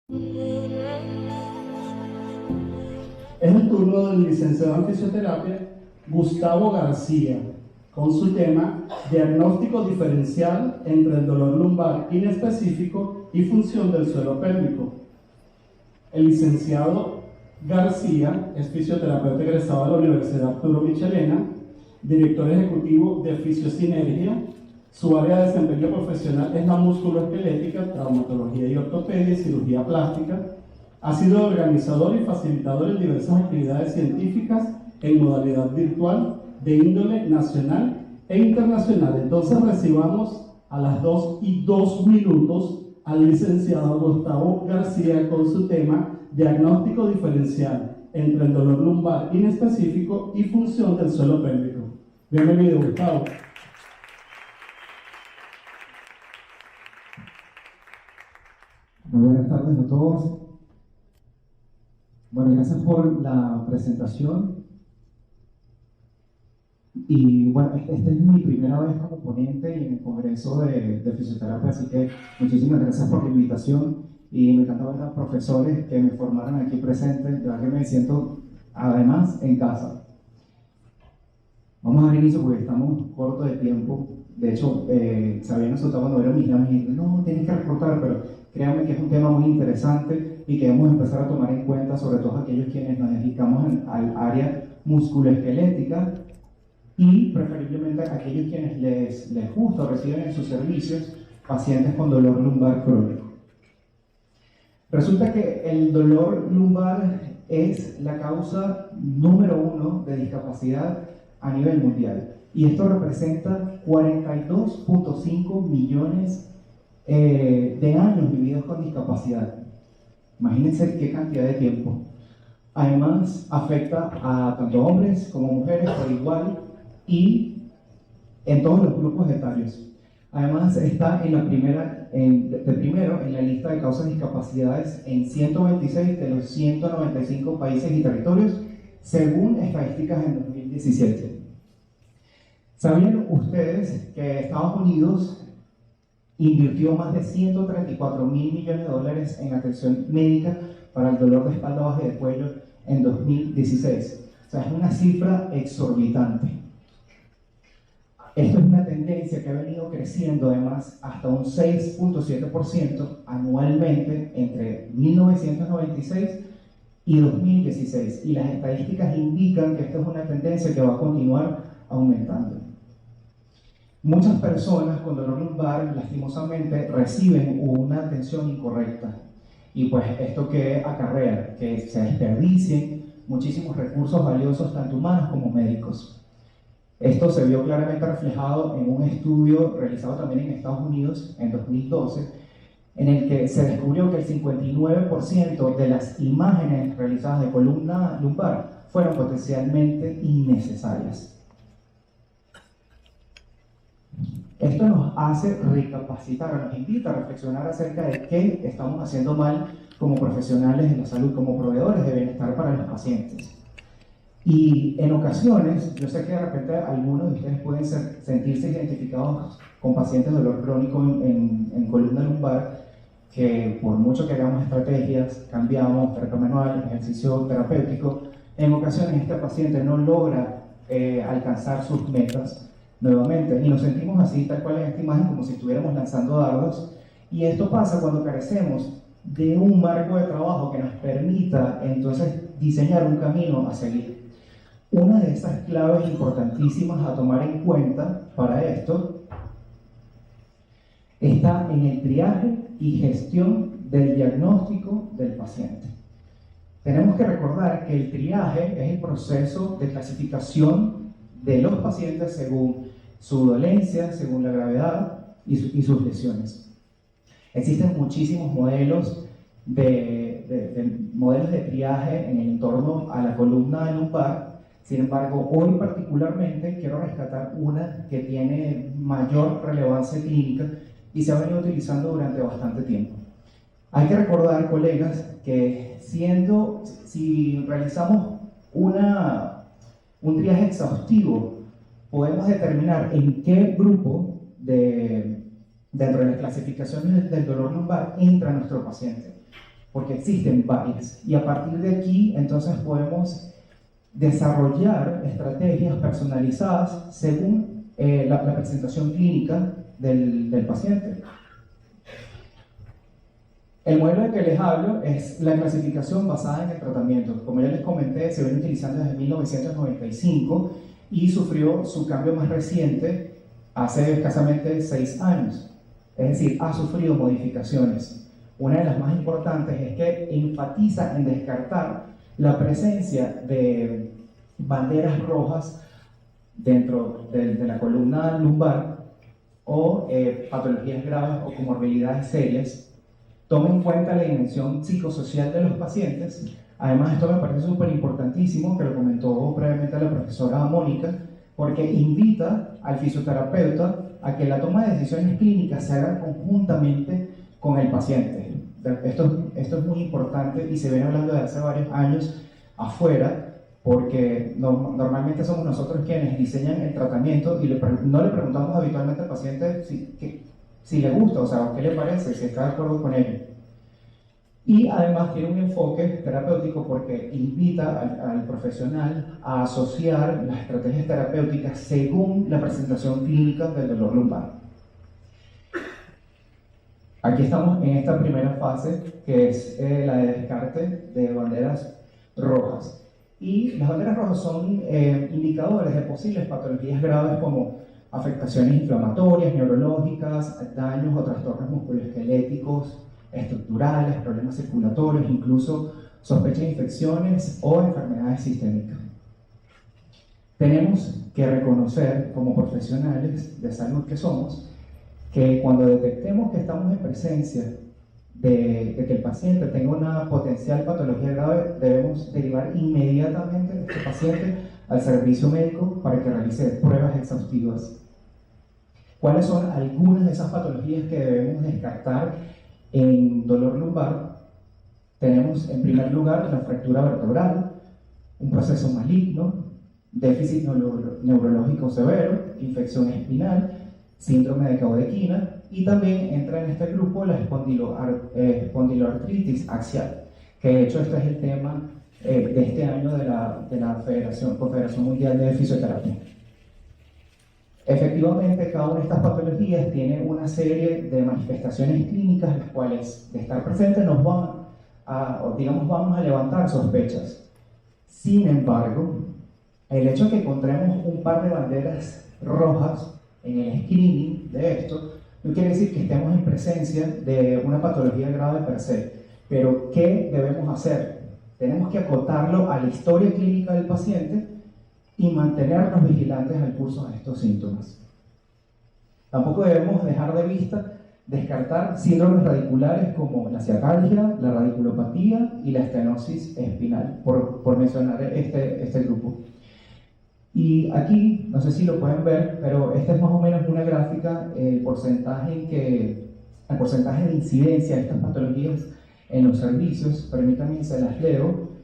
Es el turno del licenciado en fisioterapia Gustavo García, con su tema Diagnóstico diferencial entre el dolor lumbar inespecífico y función del suelo pélvico. El licenciado García es fisioterapeuta egresado de la Universidad Arturo Michelena, director ejecutivo de Fisiosinergia. Su área de desempeño profesional es la musculoesquelética, traumatología y ortopedia y cirugía plástica. Ha sido organizador y facilitador en diversas actividades científicas en modalidad virtual de índole nacional e internacional. Entonces recibamos a las 2:02 al licenciado Gustavo García con su tema Diagnóstico diferencial entre el dolor lumbar inespecífico y función del suelo pélvico. Bienvenido, Gustavo. Muy buenas tardes a todos. Bueno, gracias por la presentación. Y bueno, esta es mi primera vez como ponente en el Congreso de Fisioterapia, así que muchísimas gracias por la invitación. Y me encanta ver a los profesores que me formaron aquí presentes, de verdad que me siento además en casa. Vamos a dar inicio porque estamos cortos de tiempo. De hecho, se habían asustado cuando vieron mis llaves y dije, no, tienes que recortar, pero créanme que es un tema muy interesante y que debemos empezar a tomar en cuenta, sobre todo aquellos quienes nos dedicamos al área musculoesquelética y preferiblemente a aquellos quienes les gusta o reciben en sus servicios pacientes con dolor lumbar crónico. Resulta que el dolor lumbar es la causa número 1 de discapacidad a nivel mundial y esto representa 42.5 millones de años vividos con discapacidad. Imagínense qué cantidad de tiempo. Además, afecta a tanto hombres como mujeres por igual y en todos los grupos etarios. Además, está en la primero en la lista de causas de discapacidades en 126 de los 195 países y territorios, según estadísticas en 2017. ¿Sabían ustedes que Estados Unidos invirtió más de 134 mil millones de dólares en atención médica para el dolor de espalda baja y de cuello en 2016? O sea, es una cifra exorbitante. Esto es una tendencia que ha venido creciendo además hasta un 6.7% anualmente entre 1996 y 2016. Y las estadísticas indican que esta es una tendencia que va a continuar aumentando. Muchas personas con dolor lumbar, lastimosamente, reciben una atención incorrecta. Y pues esto que acarrea, que se desperdicien muchísimos recursos valiosos, tanto humanos como médicos. Esto se vio claramente reflejado en un estudio realizado también en Estados Unidos en 2012, en el que se descubrió que el 59% de las imágenes realizadas de columna lumbar fueron potencialmente innecesarias. Esto nos hace recapacitar, nos invita a reflexionar acerca de qué estamos haciendo mal como profesionales de la salud, como proveedores de bienestar para los pacientes. Y en ocasiones, yo sé que de repente algunos de ustedes pueden sentirse identificados con pacientes de dolor crónico en columna lumbar, que por mucho que hagamos estrategias, cambiamos terapia manual, ejercicio terapéutico, en ocasiones este paciente no logra alcanzar sus metas nuevamente, y nos sentimos así, tal cual en esta imagen, como si estuviéramos lanzando dardos, y esto pasa cuando carecemos de un marco de trabajo que nos permita entonces diseñar un camino a seguir. Una de esas claves importantísimas a tomar en cuenta para esto está en el triaje y gestión del diagnóstico del paciente. Tenemos que recordar que el triaje es el proceso de clasificación de los pacientes según su dolencia, según la gravedad y sus lesiones. Existen muchísimos modelos modelos de triaje en el entorno a la columna lumbar. Sin embargo, hoy particularmente quiero rescatar una que tiene mayor relevancia clínica y se ha venido utilizando durante bastante tiempo. Hay que recordar, colegas, que si realizamos un triaje exhaustivo, podemos determinar en qué grupo dentro de las clasificaciones del dolor lumbar entra nuestro paciente. porque existen varias. Y a partir de aquí, entonces podemos desarrollar estrategias personalizadas según la presentación clínica del paciente. El modelo del que les hablo es la clasificación basada en el tratamiento. Como ya les comenté, se viene utilizando desde 1995 y sufrió su cambio más reciente hace escasamente 6 años. Es decir, ha sufrido modificaciones. Una de las más importantes es que enfatiza en descartar la presencia de banderas rojas dentro de la columna lumbar o patologías graves o comorbilidades serias. Toma en cuenta la dimensión psicosocial de los pacientes. Además, esto me parece súper importantísimo, que lo comentó previamente la profesora Mónica, porque invita al fisioterapeuta a que la toma de decisiones clínicas se haga conjuntamente con el paciente. Esto es muy importante y se viene hablando de hace varios años afuera, porque normalmente somos nosotros quienes diseñan el tratamiento y no le preguntamos habitualmente al paciente si le gusta, o sea, qué le parece, si está de acuerdo con ello. Y además tiene un enfoque terapéutico porque invita al profesional a asociar las estrategias terapéuticas según la presentación clínica del dolor lumbar. Aquí estamos en esta primera fase, que es la de descarte de banderas rojas. Y las banderas rojas son indicadores de posibles patologías graves como afectaciones inflamatorias, neurológicas, daños o trastornos musculoesqueléticos, estructurales, problemas circulatorios, incluso sospecha de infecciones o enfermedades sistémicas. Tenemos que reconocer, como profesionales de salud que somos, que cuando detectemos que estamos en presencia de que el paciente tenga una potencial patología grave, debemos derivar inmediatamente a este paciente al servicio médico para que realice pruebas exhaustivas. ¿Cuáles son algunas de esas patologías que debemos descartar en dolor lumbar? Tenemos en primer lugar la fractura vertebral, un proceso maligno, déficit neurológico severo, infección espinal, síndrome de Caudequina, y también entra en este grupo la espondiloartritis axial, que de hecho este es el tema de este año de la Confederación Mundial de Fisioterapia. Efectivamente, cada una de estas patologías tiene una serie de manifestaciones clínicas, las cuales, de estar presentes, vamos a levantar sospechas. Sin embargo, el hecho de que encontremos un par de banderas rojas en el screening de esto no quiere decir que estemos en presencia de una patología grave per se. Pero, ¿qué debemos hacer? Tenemos que acotarlo a la historia clínica del paciente y mantenernos vigilantes al curso de estos síntomas. Tampoco debemos dejar de vista descartar síndromes radiculares como la ciatalgia, la radiculopatía y la estenosis espinal, por mencionar este grupo. Y aquí, no sé si lo pueden ver, pero esta es más o menos una gráfica, el porcentaje de incidencia de estas patologías en los servicios. Permítanme, se las leo.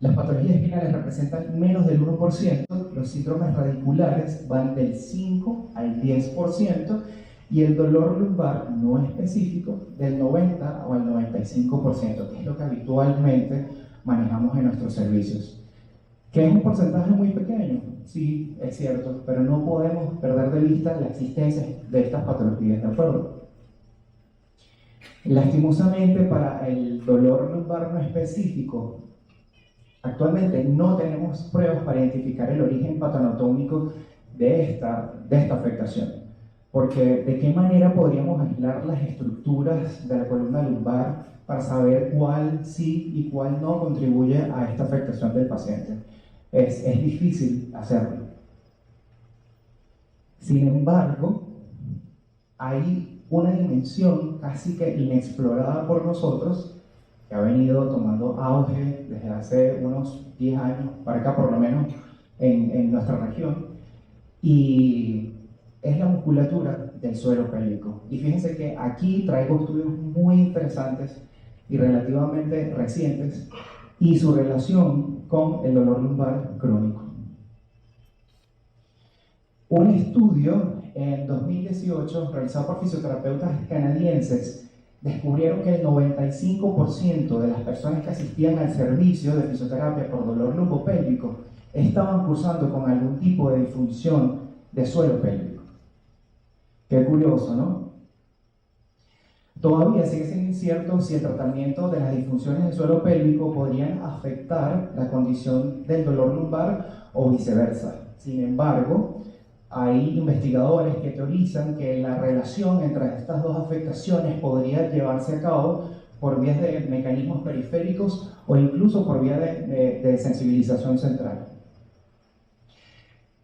Las patologías espinales representan menos del 1%, los síndromes radiculares van del 5 al 10%, y el dolor lumbar no específico del 90 o al 95%, que es lo que habitualmente manejamos en nuestros servicios. Que es un porcentaje muy pequeño, sí, es cierto, pero no podemos perder de vista la existencia de estas patologías, ¿de acuerdo? Lastimosamente, para el dolor lumbar no específico, actualmente no tenemos pruebas para identificar el origen patanatómico de esta afectación. Porque ¿de qué manera podríamos aislar las estructuras de la columna lumbar para saber cuál sí y cuál no contribuye a esta afectación del paciente? Es difícil hacerlo. Sin embargo, hay una dimensión casi que inexplorada por nosotros, que ha venido tomando auge desde hace unos 10 años para acá, por lo menos en nuestra región, y es la musculatura del suelo pélvico. Y fíjense que aquí traigo estudios muy interesantes y relativamente recientes, y su relación con el dolor lumbar crónico. Un estudio en 2018 realizado por fisioterapeutas canadienses descubrieron que el 95% de las personas que asistían al servicio de fisioterapia por dolor lumbopélvico estaban cursando con algún tipo de disfunción de suelo pélvico. Qué curioso, ¿no? Todavía sigue siendo incierto si el tratamiento de las disfunciones del suelo pélvico podrían afectar la condición del dolor lumbar o viceversa. Sin embargo, hay investigadores que teorizan que la relación entre estas dos afectaciones podría llevarse a cabo por vías de mecanismos periféricos o incluso por vía de sensibilización central.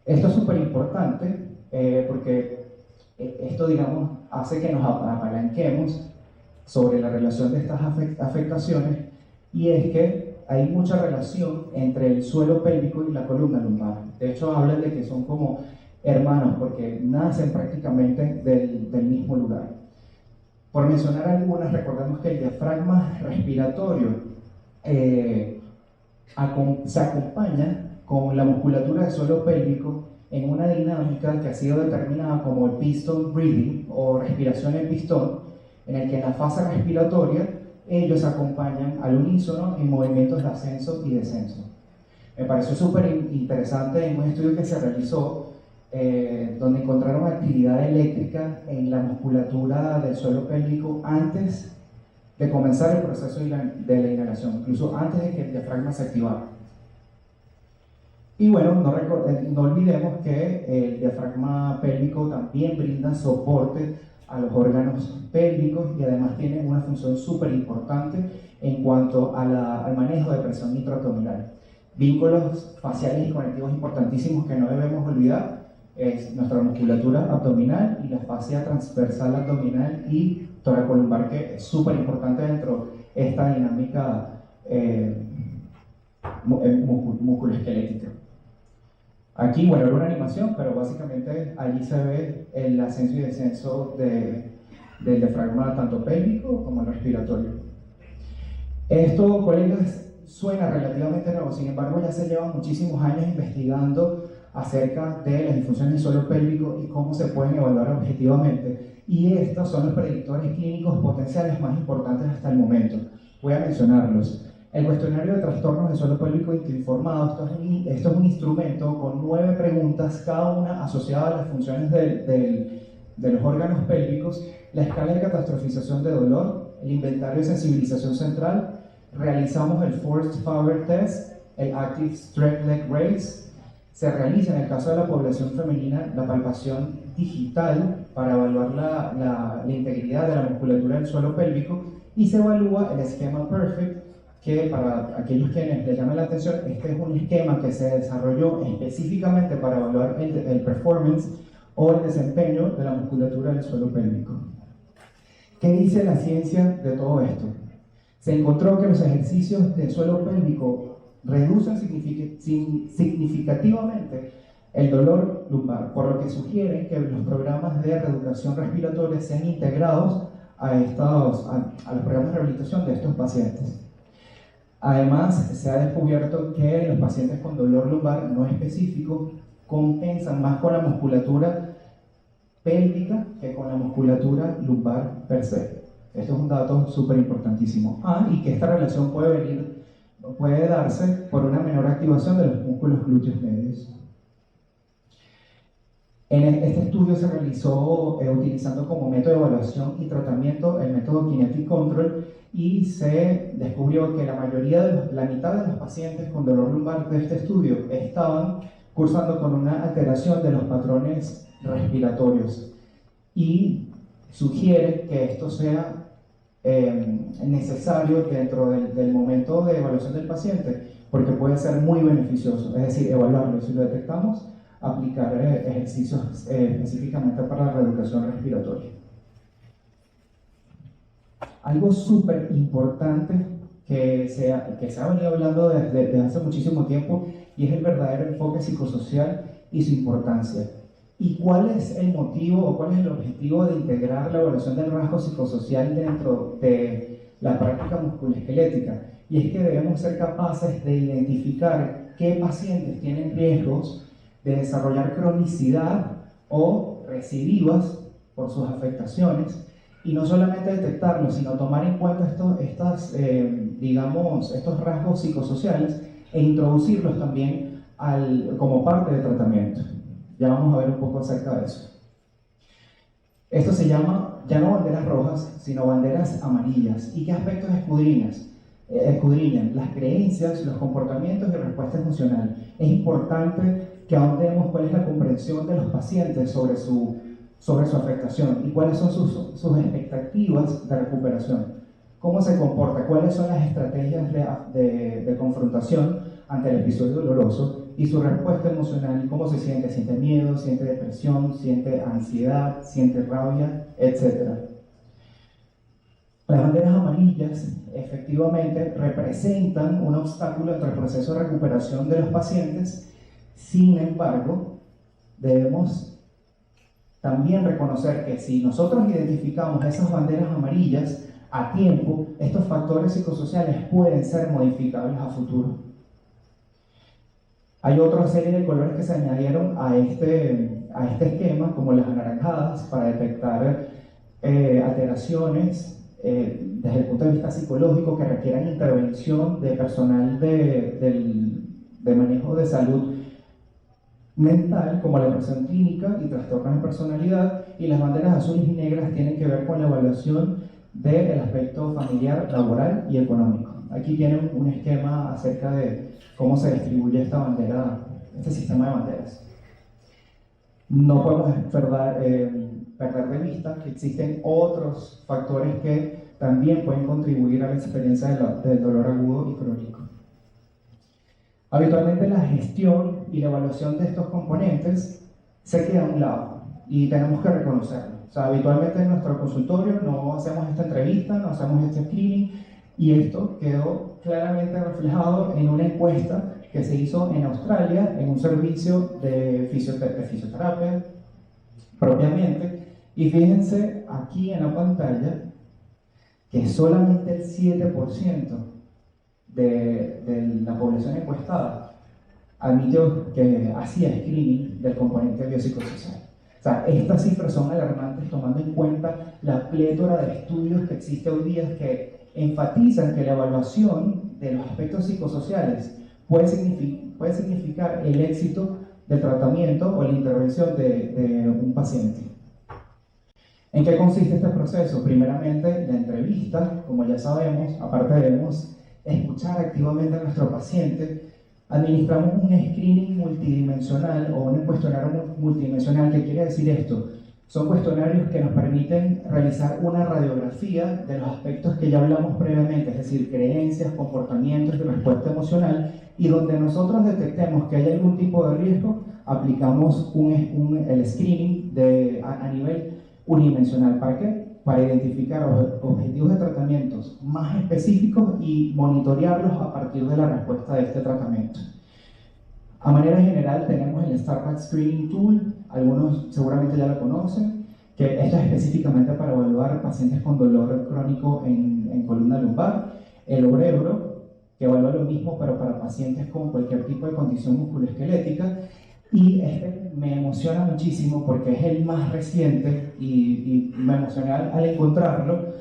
Esto es súper importante porque esto, digamos, hace que nos apalanquemos sobre la relación de estas afectaciones, y es que hay mucha relación entre el suelo pélvico y la columna lumbar. De hecho, hablan de que son como hermanos porque nacen prácticamente del mismo lugar. Por mencionar algunas, recordemos que el diafragma respiratorio se acompaña con la musculatura del suelo pélvico en una dinámica que ha sido determinada como el piston breathing o respiración en pistón, en el que en la fase respiratoria ellos acompañan al unísono en movimientos de ascenso y descenso. Me pareció súper interesante en un estudio que se realizó donde encontraron actividad eléctrica en la musculatura del suelo pélvico antes de comenzar el proceso de la inhalación, incluso antes de que el diafragma se activara. Y bueno, no olvidemos que el diafragma pélvico también brinda soporte a los órganos pélvicos y además tiene una función súper importante en cuanto al manejo de presión intraabdominal. Vínculos faciales y conectivos importantísimos que no debemos olvidar es nuestra musculatura abdominal y la fascia transversal abdominal y toracolumbar, que es súper importante dentro de esta dinámica musculoesquelética. Aquí, bueno, era una animación, pero básicamente allí se ve el ascenso y descenso del diafragma tanto pélvico como respiratorio. Esto, colegas, suena relativamente nuevo, sin embargo ya se llevan muchísimos años investigando acerca de las disfunciones del suelo pélvico y cómo se pueden evaluar objetivamente, y estos son los predictores clínicos potenciales más importantes hasta el momento. Voy a mencionarlos. El cuestionario de trastornos del suelo pélvico informado, esto es un instrumento con 9 preguntas, cada una asociada a las funciones de los órganos pélvicos, la escala de catastrofización de dolor, el inventario de sensibilización central, realizamos el Forced Favre Test, el Active Straight Leg Raise, se realiza en el caso de la población femenina la palpación digital para evaluar la integridad de la musculatura del suelo pélvico, y se evalúa el esquema Perfect, que para aquellos quienes les llame la atención, este es un esquema que se desarrolló específicamente para evaluar el performance o el desempeño de la musculatura del suelo pélvico. ¿Qué dice la ciencia de todo esto? Se encontró que los ejercicios del suelo pélvico reducen significativamente el dolor lumbar, por lo que sugiere que los programas de reeducación respiratoria sean integrados a los programas de rehabilitación de estos pacientes. Además, se ha descubierto que los pacientes con dolor lumbar no específico compensan más con la musculatura pélvica que con la musculatura lumbar per se. Esto es un dato súper importantísimo. Y que esta relación puede darse por una menor activación de los músculos glúteos medios. Este estudio se realizó utilizando como método de evaluación y tratamiento el método Kinetic Control, y se descubrió que la mitad de los pacientes con dolor lumbar de este estudio estaban cursando con una alteración de los patrones respiratorios, y sugiere que esto sea necesario dentro del momento de evaluación del paciente, porque puede ser muy beneficioso, es decir, evaluarlo, si lo detectamos, aplicar ejercicios específicamente para la reeducación respiratoria. Algo súper importante que se ha venido hablando desde hace muchísimo tiempo, y es el verdadero enfoque psicosocial y su importancia. ¿Y cuál es el motivo o cuál es el objetivo de integrar la evaluación del rasgo psicosocial dentro de la práctica musculoesquelética? Y es que debemos ser capaces de identificar qué pacientes tienen riesgos de desarrollar cronicidad o recidivas por sus afectaciones, Y no solamente detectarlo, sino tomar en cuenta estos rasgos psicosociales e introducirlos también como parte del tratamiento. Ya vamos a ver un poco acerca de eso. Esto se llama ya no banderas rojas, sino banderas amarillas. ¿Y qué aspectos escudriñan? Las creencias, los comportamientos y respuesta emocional. Es importante que ahondemos cuál es la comprensión de los pacientes sobre su afectación y cuáles son sus expectativas de recuperación. ¿Cómo se comporta? ¿Cuáles son las estrategias de confrontación ante el episodio doloroso? Y su respuesta emocional, cómo se siente, siente miedo, siente depresión, siente ansiedad, siente rabia, etc. Las banderas amarillas efectivamente representan un obstáculo entre el proceso de recuperación de los pacientes. Sin embargo, debemos también reconocer que si nosotros identificamos esas banderas amarillas a tiempo, estos factores psicosociales pueden ser modificables a futuro. Hay otra serie de colores que se añadieron a este esquema, como las anaranjadas, para detectar alteraciones desde el punto de vista psicológico que requieran intervención de personal de manejo de salud mental, como la depresión clínica y trastornos de personalidad, y las banderas azules y negras tienen que ver con la evaluación del aspecto familiar, laboral y económico. Aquí tienen un esquema acerca de cómo se distribuye este sistema de banderas. No podemos perder de vista que existen otros factores que también pueden contribuir a la experiencia del dolor agudo y crónico. Habitualmente la gestión y la evaluación de estos componentes se queda a un lado y tenemos que reconocerlo. O sea, habitualmente en nuestro consultorio no hacemos esta entrevista, no hacemos este screening, y esto quedó claramente reflejado en una encuesta que se hizo en Australia en un servicio de fisioterapia propiamente. Y fíjense aquí en la pantalla que solamente el 7% de la población encuestada admitió que hacía screening del componente biopsicosocial. O sea, estas cifras son alarmantes tomando en cuenta la plétora de estudios que existe hoy día que enfatizan que la evaluación de los aspectos psicosociales puede significar el éxito del tratamiento o la intervención de un paciente. ¿En qué consiste este proceso? Primeramente, la entrevista, como ya sabemos, aparte debemos escuchar activamente a nuestro paciente. Administramos un screening multidimensional o un cuestionario multidimensional. ¿Qué quiere decir esto? Son cuestionarios que nos permiten realizar una radiografía de los aspectos que ya hablamos previamente, es decir, creencias, comportamientos y respuesta emocional, y donde nosotros detectemos que hay algún tipo de riesgo, aplicamos el screening a nivel unidimensional. ¿Para qué? Para identificar objetivos de tratamientos más específicos y monitorearlos a partir de la respuesta de este tratamiento. A manera general tenemos el Starbucks Screening Tool, algunos seguramente ya lo conocen, que esto es específicamente para evaluar pacientes con dolor crónico en columna lumbar. El Orebro, que evalúa lo mismo pero para pacientes con cualquier tipo de condición musculoesquelética. Y este me emociona muchísimo porque es el más reciente y me emocioné al encontrarlo,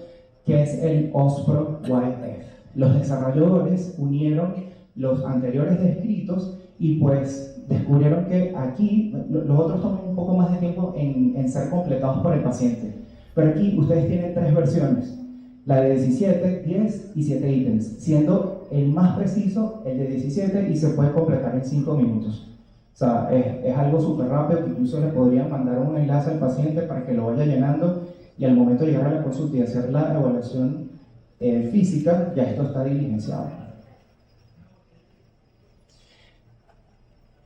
que es el OSPRO YF. Los desarrolladores unieron los anteriores descritos y pues descubrieron que aquí los otros toman un poco más de tiempo en ser completados por el paciente. Pero aquí ustedes tienen 3 versiones, la de 17, 10 y 7 ítems, siendo el más preciso el de 17 y se puede completar en 5 minutos. O sea, es algo súper rápido que incluso le podrían mandar un enlace al paciente para que lo vaya llenando y al momento de llegar a la consulta y hacer la evaluación física, ya esto está diligenciado.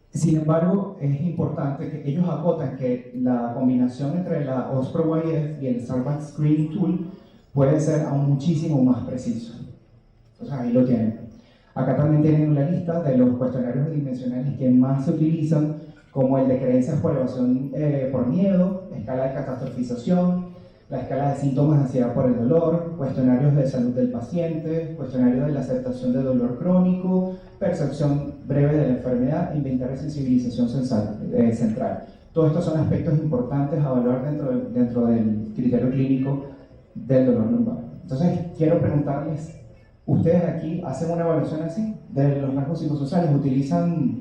Sin embargo, es importante que ellos acotan que la combinación entre la OSPRO YF y el Starbucks Screening Tool puede ser aún muchísimo más preciso. Entonces ahí lo tienen. Acá también tienen una lista de los cuestionarios bidimensionales que más se utilizan, como el de creencias por evasión por miedo, escala de catastrofización, la escala de síntomas de ansiedad por el dolor, cuestionarios de salud del paciente, cuestionarios de la aceptación de dolor crónico, percepción breve de la enfermedad, inventario de sensibilización central. Todos estos son aspectos importantes a evaluar dentro del criterio clínico del dolor lumbar. Entonces, quiero preguntarles, ¿ustedes aquí hacen una evaluación así de los rasgos psicosociales? ¿Utilizan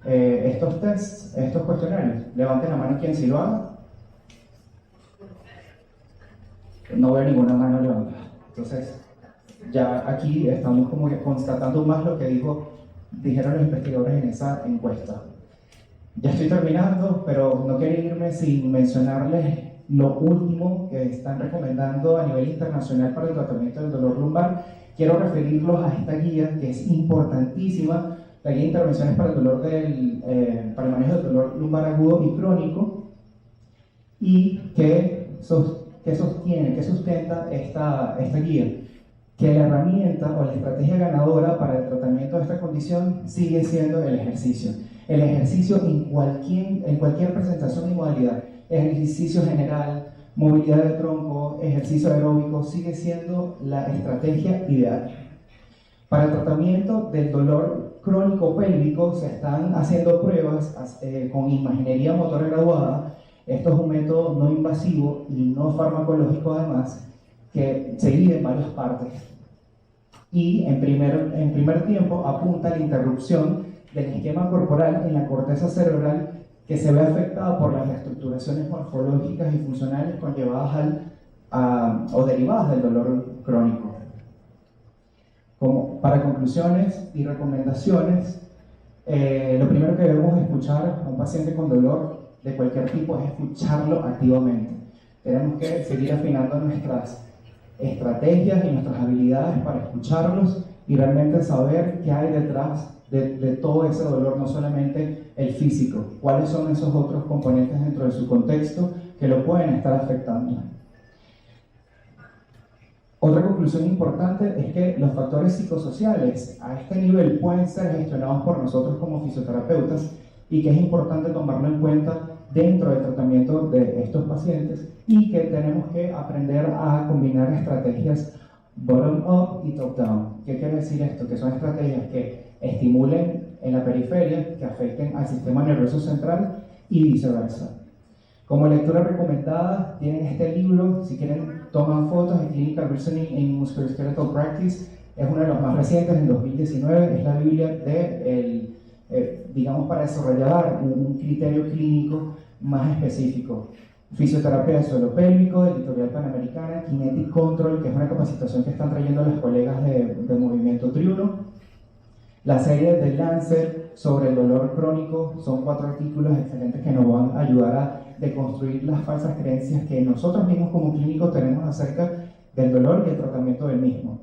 estos tests, estos cuestionarios? Levanten la mano quien sí lo haga. No veo ninguna mano levantada. Entonces, ya aquí estamos como que constatando más lo que dijeron los investigadores en esa encuesta. Ya estoy terminando, pero no quería irme sin mencionarles lo último que están recomendando a nivel internacional para el tratamiento del dolor lumbar. Quiero referirlos a esta guía que es importantísima, la guía de intervenciones para para el manejo del dolor lumbar agudo y crónico, y que sustenta esta guía, que la herramienta o la estrategia ganadora para el tratamiento de esta condición sigue siendo el ejercicio. El ejercicio en cualquier presentación y modalidad, ejercicio general, movilidad de tronco, ejercicio aeróbico, sigue siendo la estrategia ideal. Para el tratamiento del dolor crónico pélvico se están haciendo pruebas con imaginería motora graduada. Esto es un método no invasivo y no farmacológico además, que se divide en varias partes. Y en primer tiempo apunta a la interrupción del esquema corporal en la corteza cerebral que se ve afectada por las reestructuraciones morfológicas y funcionales conllevadas o derivadas del dolor crónico. Para conclusiones y recomendaciones, lo primero que debemos escuchar a un paciente con dolor de cualquier tipo es escucharlo activamente. Tenemos que seguir afinando nuestras estrategias y nuestras habilidades para escucharlos y realmente saber qué hay detrás de todo ese dolor, no solamente el físico, cuáles son esos otros componentes dentro de su contexto que lo pueden estar afectando. Otra conclusión importante es que los factores psicosociales a este nivel pueden ser gestionados por nosotros como fisioterapeutas y que es importante tomarlo en cuenta dentro del tratamiento de estos pacientes y que tenemos que aprender a combinar estrategias bottom-up y top-down. ¿Qué quiere decir esto? Que son estrategias que estimulen en la periferia, que afecten al sistema nervioso central y viceversa. Como lectura recomendada, tienen este libro, si quieren toman fotos, en Clinical Reasoning in Musculoskeletal Practice, es uno de los más recientes, en 2019, es la Biblia digamos, para desarrollar un criterio clínico más específico. Fisioterapia de suelo pélvico, de Editorial Panamericana, Kinetic Control, que es una capacitación que están trayendo los colegas de Movimiento Triuno. La serie de Lancet sobre el dolor crónico, son 4 artículos excelentes que nos van a ayudar a deconstruir las falsas creencias que nosotros mismos como clínicos tenemos acerca del dolor y el tratamiento del mismo.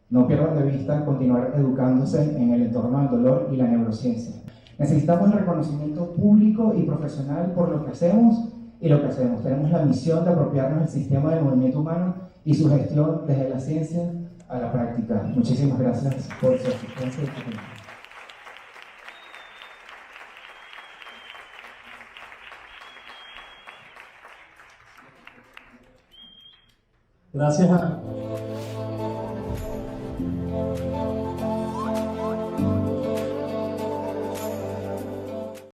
No pierdan de vista continuar educándose en el entorno del dolor y la neurociencia. Necesitamos el reconocimiento público y profesional por lo que hacemos y lo que hacemos. Tenemos la misión de apropiarnos del sistema de movimiento humano y su gestión desde la ciencia a la práctica. Muchísimas gracias por su asistencia y su tiempo. Gracias a